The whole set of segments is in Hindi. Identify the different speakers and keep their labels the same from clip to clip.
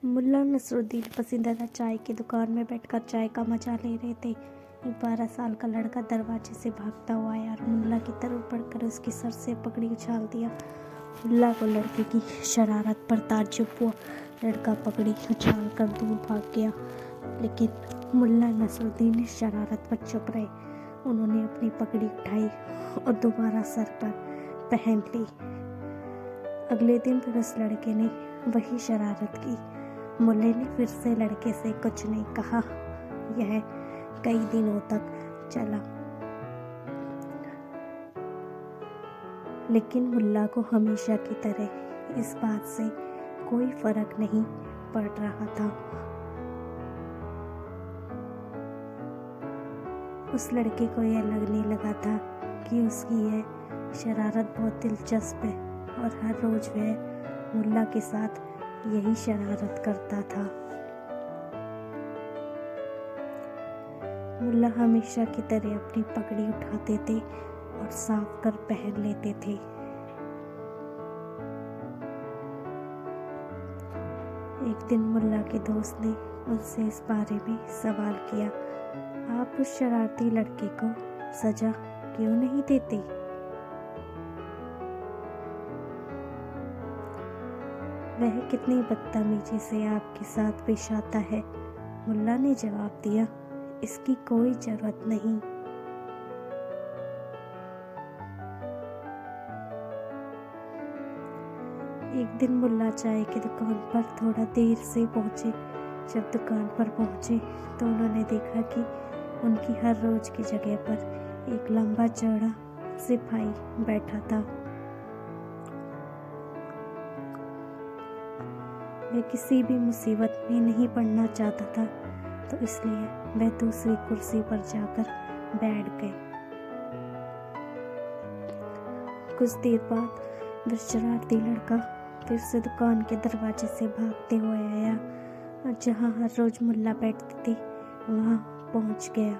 Speaker 1: मुल्ला नसरुद्दीन पसंदीदा चाय की दुकान में बैठकर चाय का मजा ले रहे थे। एक 12 साल का लड़का दरवाजे से भागता हुआ आया और मुल्ला की तरफ बढ़कर उसकी सर से पगड़ी उछाल दिया। मुल्ला को लड़के की शरारत पर ताज्जुब हुआ। लड़का पगड़ी उछाल कर दूर भाग गया, लेकिन मुल्ला नसरुद्दीन इस शरारत पर चुप रहे। उन्होंने अपनी पगड़ी उठाई और दोबारा सर पर पहन ली। अगले दिन फिर उस लड़के ने वही शरारत की। मुल्ले ने फिर से लड़के से कुछ नहीं कहा। यह कई दिनों तक चला, लेकिन मुल्ला को हमेशा की तरह इस बात से कोई फर्क नहीं पड़ रहा था। उस लड़के को यह लगने लगा था कि उसकी यह शरारत बहुत दिलचस्प है और हर रोज वह मुल्ला के साथ यही शरारत करता था। मुल्ला हमेशा की तरह अपनी पगड़ी उठाते थे और साफ कर पहन लेते थे। एक दिन मुल्ला के दोस्त ने उनसे इस बारे में सवाल किया, आप उस शरारती लड़के को सजा क्यों नहीं देते? वह कितनी बदतमीजी से आपके साथ पेश आता है। मुल्ला ने जवाब दिया, इसकी कोई जरूरत नहीं। एक दिन मुल्ला चाय की दुकान पर थोड़ा देर से पहुंचे। जब दुकान पर पहुंचे तो उन्होंने देखा कि उनकी हर रोज की जगह पर एक लंबा चौड़ा सिपाही बैठा था। वह किसी भी मुसीबत में नहीं पड़ना चाहता था, तो इसलिए वह दूसरी कुर्सी पर जाकर बैठ गए। कुछ देर बाद वह शरारती लड़का फिर से दुकान के दरवाजे से भागते हुए आया और जहां हर रोज मुल्ला बैठते थे वहां पहुंच गया।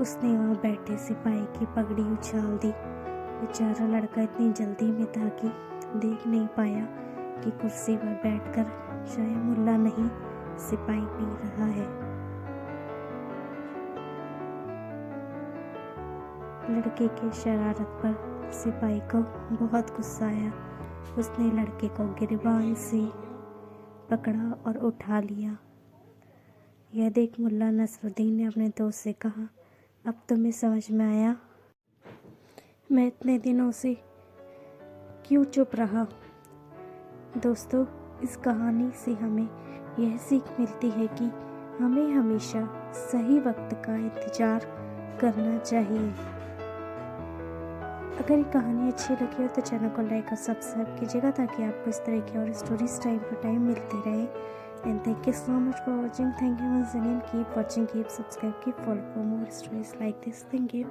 Speaker 1: उसने वहां बैठे सिपाही की पगड़ी उछाल दी। बेचारा लड़का इतनी जल्दी में था कि देख नहीं पाया कि कुर्सी पर बैठकर शायद मुल्ला नहीं सिपाही पी रहा है। लड़के के शरारत पर सिपाही को बहुत गुस्सा आया। उसने लड़के को गिरबान से पकड़ा और उठा लिया। यह देख मुल्ला नसरुद्दीन ने अपने दोस्त से कहा, अब तुम्हें समझ में आया मैं इतने दिनों से क्यों चुप रहा? दोस्तों, इस कहानी से हमें यह सीख मिलती है कि हमें हमेशा सही वक्त का इंतज़ार करना चाहिए। अगर ये कहानी अच्छी लगी हो तो चैनल को लाइक और सब्सक्राइब कीजिएगा, ताकि आपको इस तरह की और स्टोरीज टाइम टू टाइम मिलती रहे। And thank you so much for watching. Thank you once again. Keep watching, keep subscribe, keep follow for more stories like this. Thank you.